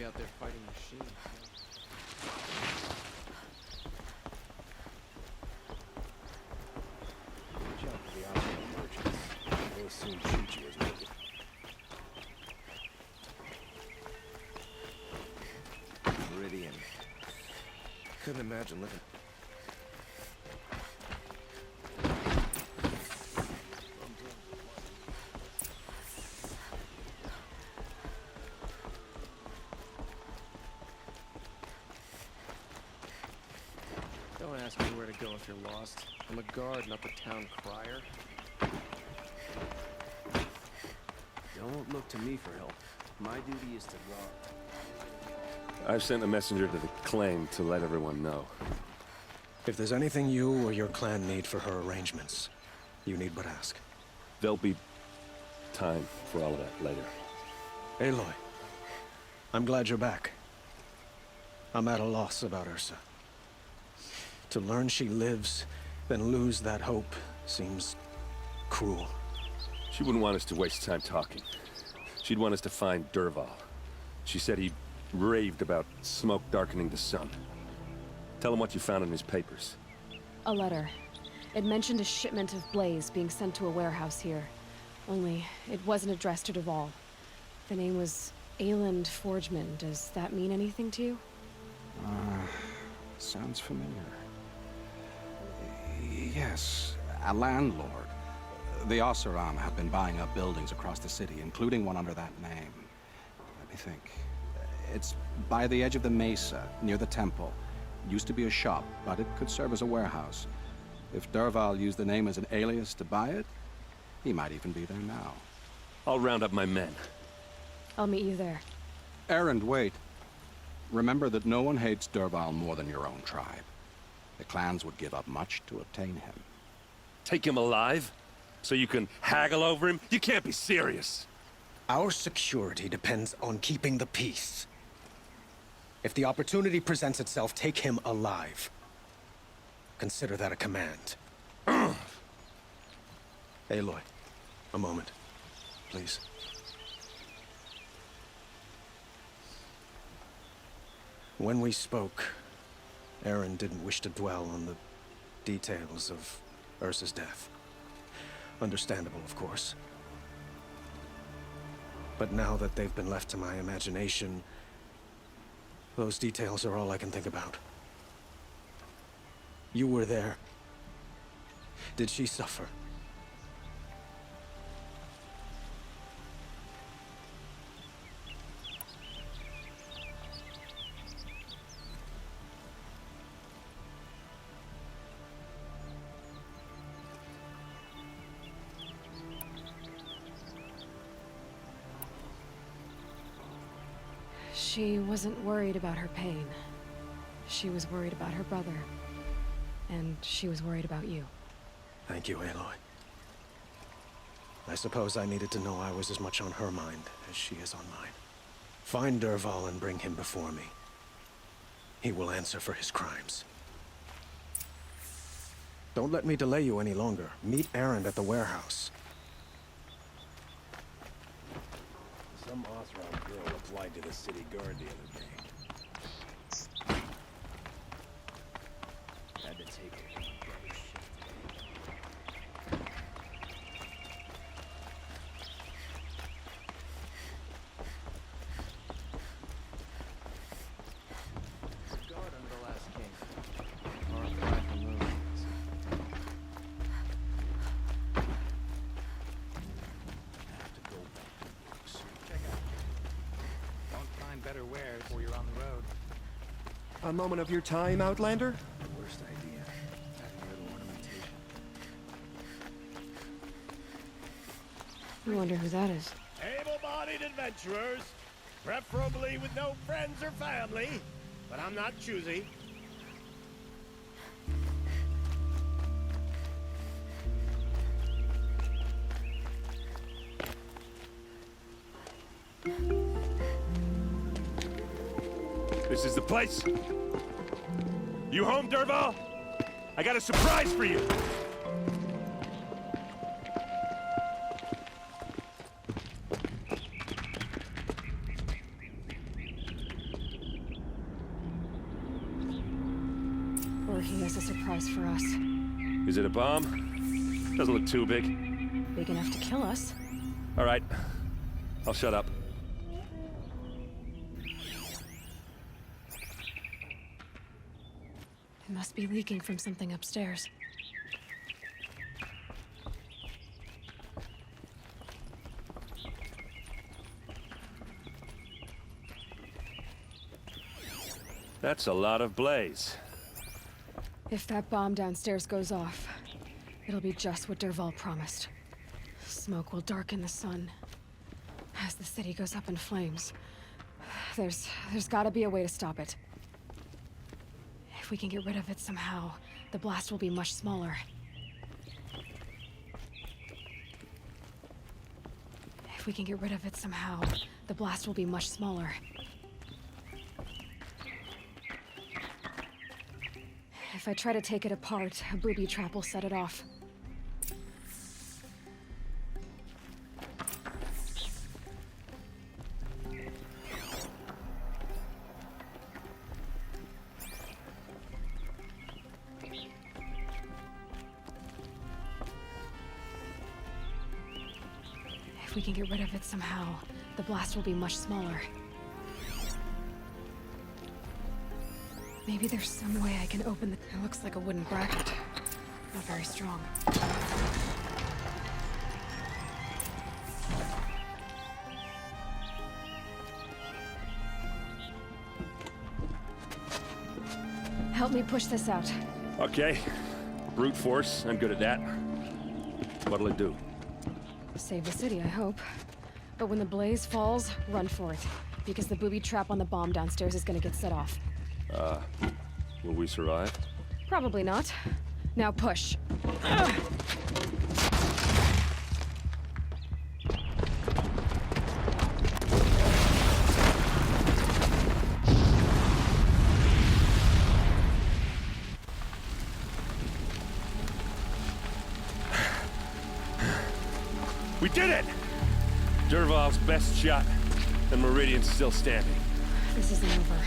out there fighting machines. Watch out for the optional merchants. They'll soon shoot you as wicked. Meridian. Couldn't imagine living. Don't ask me where to go if you're lost. I'm a guard, not the town crier. Don't look to me for help. My duty is to guard. I've sent a messenger to the claim to let everyone know. If there's anything you or your clan need for her arrangements, you need but ask. There'll be time for all of that later. Aloy, I'm glad you're back. I'm at a loss about Ursa. To learn she lives, then lose that hope, seems cruel. She wouldn't want us to waste time talking. She'd want us to find Dervahl. She said he raved about smoke darkening the sun. Tell him what you found in his papers. A letter. It mentioned a shipment of blaze being sent to a warehouse here. Only, it wasn't addressed to Dervahl. The name was Ayland Forgeman. Does that mean anything to you? Sounds familiar. Yes, a landlord. The Oseram have been buying up buildings across the city, including one under that name. Let me think. It's by the edge of the mesa, near the temple. Used to be a shop, but it could serve as a warehouse. If Dervahl used the name as an alias to buy it, he might even be there now. I'll round up my men. I'll meet you there. Erend, wait. Remember that no one hates Dervahl more than your own tribe. The clans would give up much to obtain him. Take him alive? So you can haggle over him? You can't be serious. Our security depends on keeping the peace. If the opportunity presents itself, take him alive. Consider that a command. Aloy, a moment, please. When we spoke, Erend didn't wish to dwell on the details of Ursa's death. Understandable, of course. But now that they've been left to my imagination, those details are all I can think about. You were there. Did she suffer? She wasn't worried about her pain. She was worried about her brother. And she was worried about you. Thank you, Aloy. I suppose I needed to know I was as much on her mind as she is on mine. Find Dervahl and bring him before me. He will answer for his crimes. Don't let me delay you any longer. Meet Erend at the warehouse. Some Oseram girl applied to the city guard the other day. Had to take her to my brother's ship. The guard under the last king. Armed by the moon. Have to go back to books. Check out. Don't find better wares before you're on the road. A moment of your time, Outlander? The worst idea. Adding little ornamentation. I wonder who that is. Able-bodied adventurers, preferably with no friends or family, but I'm not choosy. This is the place. You home, Dervahl? I got a surprise for you. Or he has a surprise for us. Is it a bomb? Doesn't look too big. Big enough to kill us. All right. I'll shut up. It must be leaking from something upstairs. That's a lot of blaze. If that bomb downstairs goes off, it'll be just what Dervahl promised. Smoke will darken the sun. As the city goes up in flames. There's gotta be a way to stop it. If we can get rid of it somehow, the blast will be much smaller. If we can get rid of it somehow, the blast will be much smaller. If I try to take it apart, a booby trap will set it off. If we can get rid of it somehow, the blast will be much smaller. Maybe there's some way I can open the... It looks like a wooden bracket. Not very strong. Help me push this out. Okay. Brute force. I'm good at that. What'll it do? Save the city, I hope. But when the blaze falls, run for it. Because the booby trap on the bomb downstairs is gonna get set off. Will we survive? Probably not. Now push. We did it! Dervahl's best shot, and Meridian's still standing. This isn't over.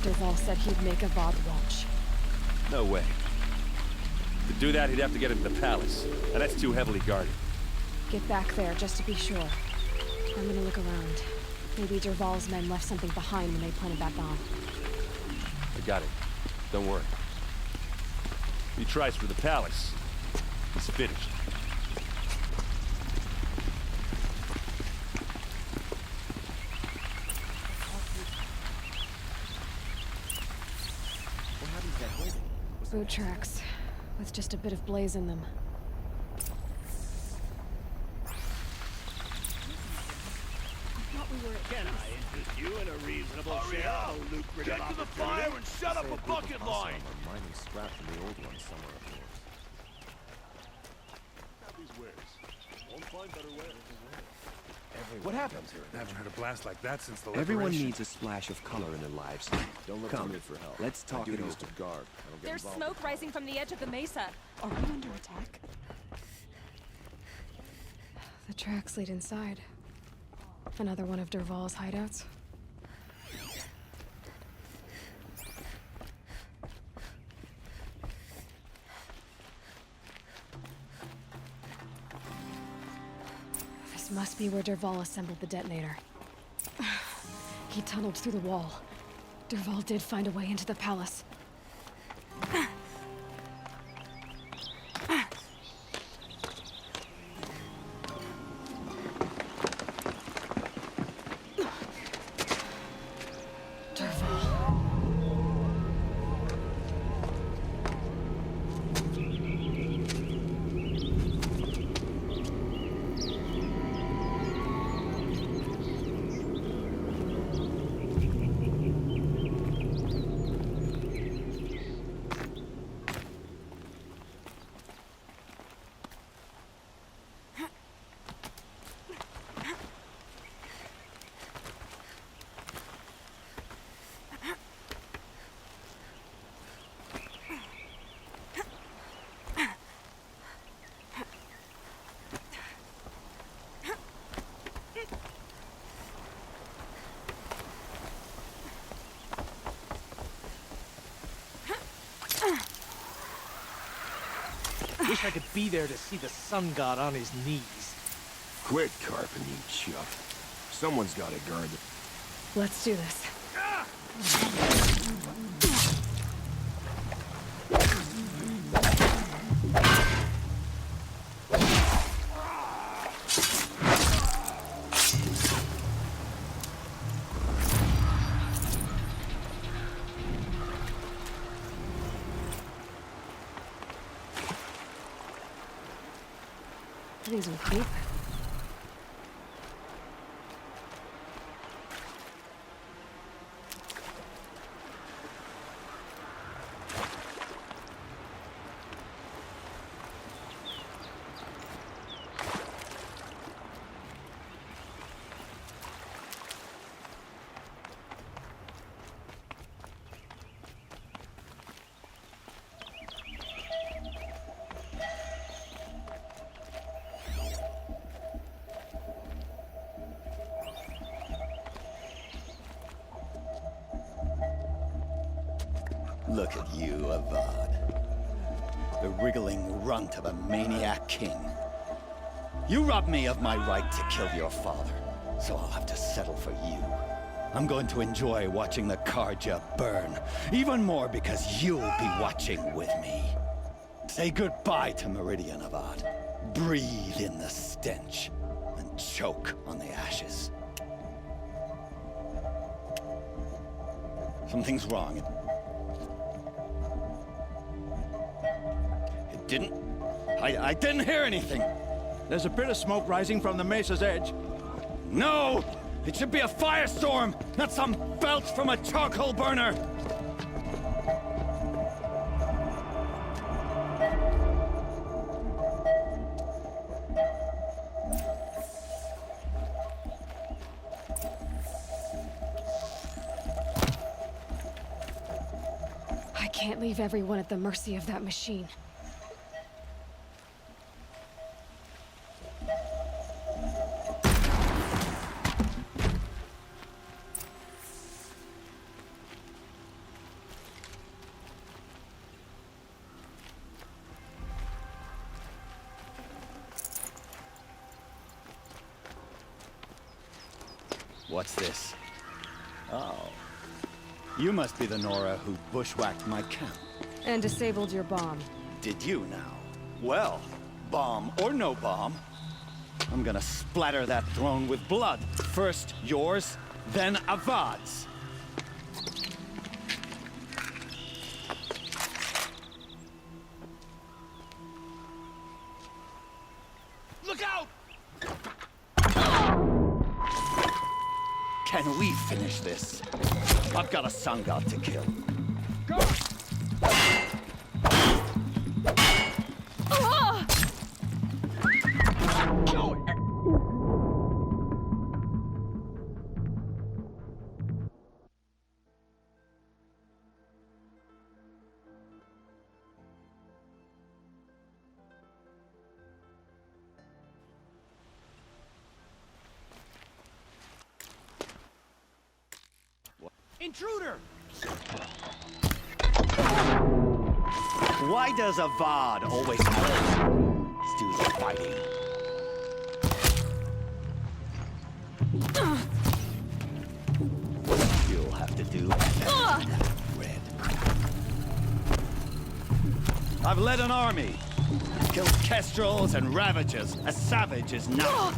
Dervahl said he'd make a VOD watch. No way. To do that, he'd have to get into the palace, and that's too heavily guarded. Get back there, just to be sure. I'm gonna look around. Maybe Dervahl's men left something behind when they planted that bomb. I got it. Don't worry. He tries for the palace. It's finished. Boot tracks, with just a bit of blaze in them. Can I interest you in a reasonable share of a lucrative Get to the opportunity? fire and shut up a bucket line! Mining scrap from the old one somewhere up north. These wares. Won't find better wares. What happens here? I haven't heard a blast like that since the Everyone liberation. needs a splash of color in their lives. Don't look Come, to me for help. let's talk My it duty is over. to guard. I don't get There's involved. smoke rising from the edge of the mesa. Are we under attack? The tracks lead inside. Another one of Dervahl's hideouts. This must be where Dervahl assembled the detonator. He tunneled through the wall. Dervahl did find a way into the palace. Wish I could be there to see the sun god on his knees. Quit carping, you chuck. Someone's got to guard the... Let's do this. These will keep. Look at you, Avad. The wriggling runt of a maniac king. You robbed me of my right to kill your father, so I'll have to settle for you. I'm going to enjoy watching the Karja burn, even more because you'll be watching with me. Say goodbye to Meridian, Avad. Breathe in the stench, and choke on the ashes. Something's wrong. I didn't hear anything. There's a bit of smoke rising from the mesa's edge. No! It should be a firestorm, not some belch from a charcoal burner! I can't leave everyone at the mercy of that machine. What's this? Oh. You must be the Nora who bushwhacked my camp. And disabled your bomb. Did you now? Well, bomb or no bomb, I'm gonna splatter that throne with blood. First yours, then Avad's. Look out! Can we finish this? I've got a sun god to kill. Go! Intruder! Why does Avad always have to do the fighting? You'll have to do red. I've led an army. Killed kestrels and ravagers. A savage is not.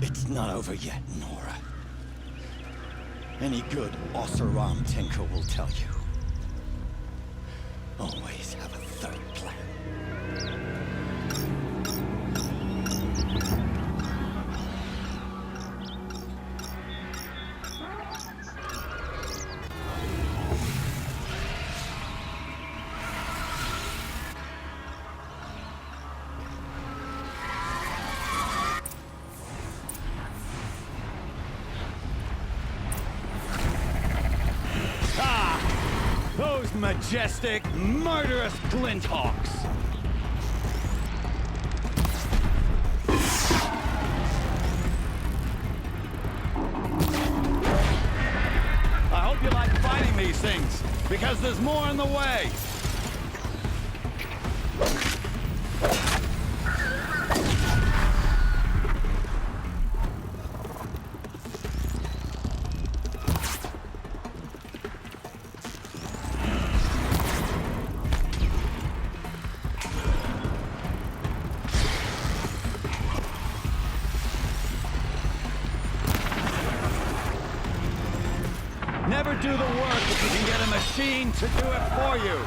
It's not over yet, Nora. Any good Oseram tinker will tell you. Always have a third plan. Those majestic, murderous glinthawks! I hope you like fighting these things, because there's more in the way! Never do the work if you can get a machine to do it for you.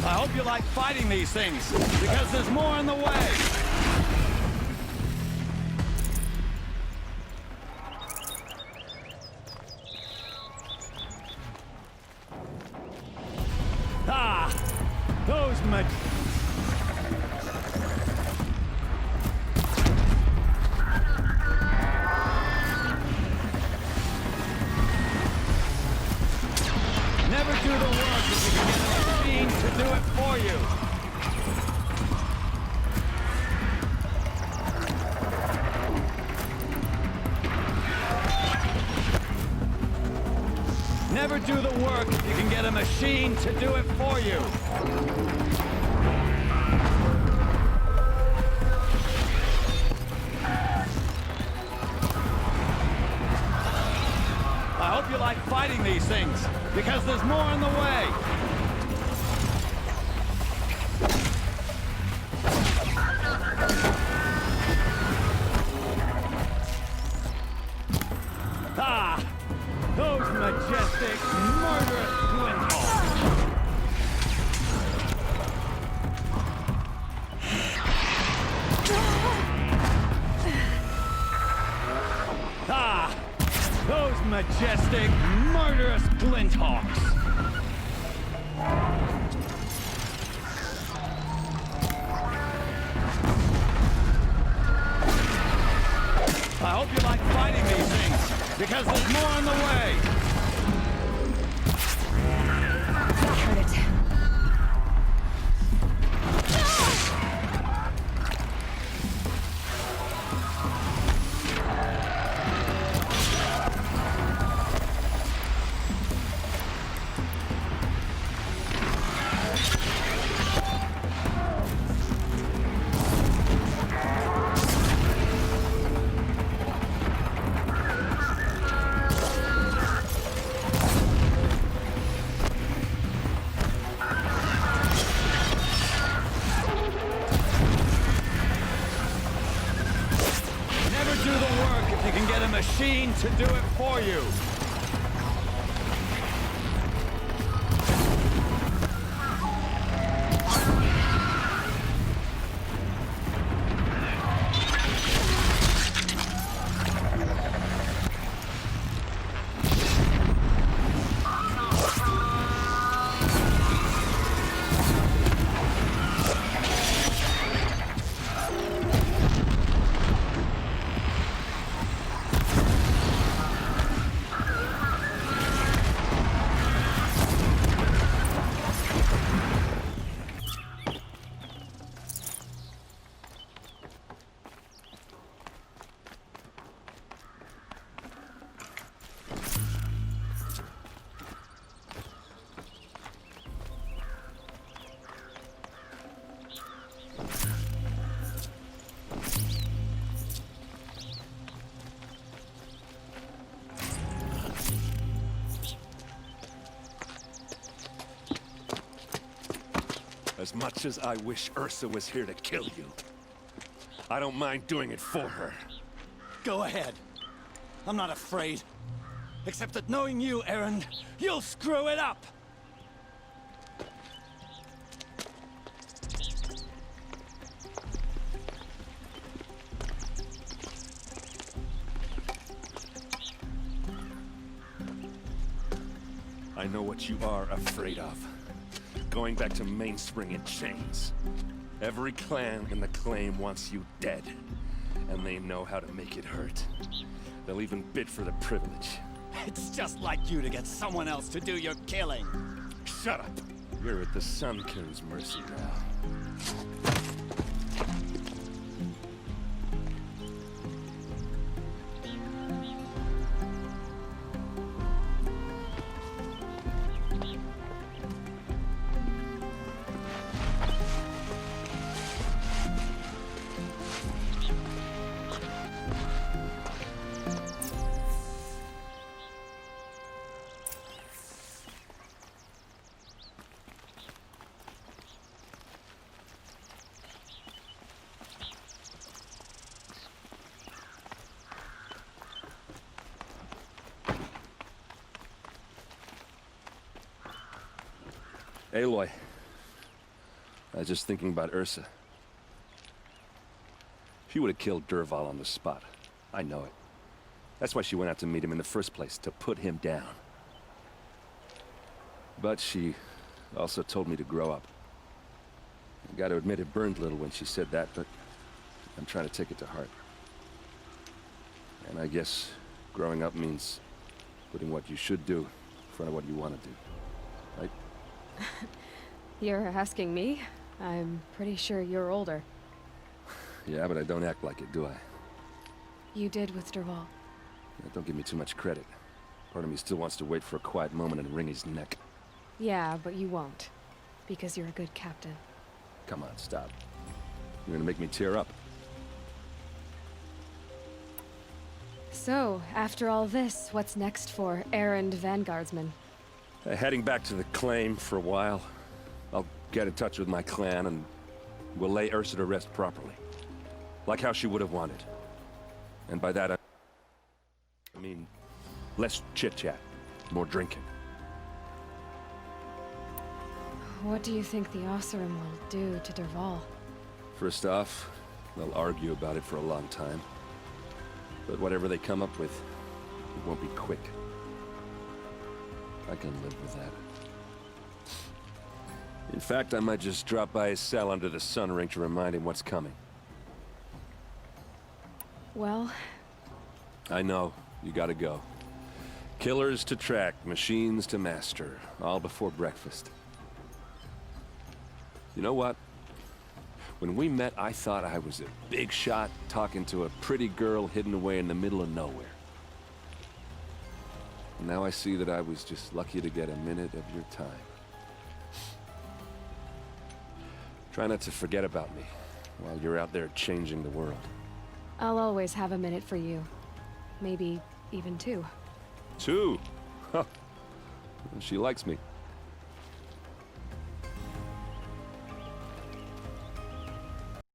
I hope you like fighting these things, because there's more in the way. Ah! Those Never do the work if you can get a machine to do it for you. Never do the work if you can get a machine to do it for you. I hope you like fighting these things, because there's more in the way. Ah! Those majestic, murderous glinthawks! Ah! Those majestic, murderous glinthawks! I hope you like fighting these things, because there's more in the way! That hurt it. Do the work if you can get a machine to do it for you. As much as I wish Ursa was here to kill you, I don't mind doing it for her. Go ahead. I'm not afraid. Except that knowing you, Erend, you'll screw it up! I know what you are afraid of. Going back to Mainspring in chains. Every clan in the claim wants you dead. And they know how to make it hurt. They'll even bid for the privilege. It's just like you to get someone else to do your killing. Shut up! You're at the Sun King's mercy now. Aloy, I was just thinking about Ursa. She would have killed Dervahl on the spot. I know it. That's why she went out to meet him in the first place, to put him down. But she also told me to grow up. I gotta admit it burned a little when she said that, but I'm trying to take it to heart. And I guess growing up means putting what you should do in front of what you want to do. Right? You're asking me? I'm pretty sure you're older. Yeah, but I don't act like it, do I? You did with Dervahl. Yeah, don't give me too much credit. Part of me still wants to wait for a quiet moment and wring his neck. Yeah, but you won't. Because you're a good captain. Come on, stop. You're gonna make me tear up. So, after all this, what's next for errand vanguardsman? Heading back to the claim for a while. I'll get in touch with my clan and we'll lay Ursa to rest properly. Like how she would have wanted. And by that I mean less chit-chat, more drinking. What do you think the Oseram will do to Dervahl? First off, they'll argue about it for a long time. But whatever they come up with, it won't be quick. I can live with that. In fact, I might just drop by his cell under the sun ring to remind him what's coming. Well... I know. You gotta go. Killers to track, machines to master. All before breakfast. You know what? When we met, I thought I was a big shot talking to a pretty girl hidden away in the middle of nowhere. And now I see that I was just lucky to get a minute of your time. Try not to forget about me while you're out there changing the world. I'll always have a minute for you. Maybe even two. Two? Huh. She likes me.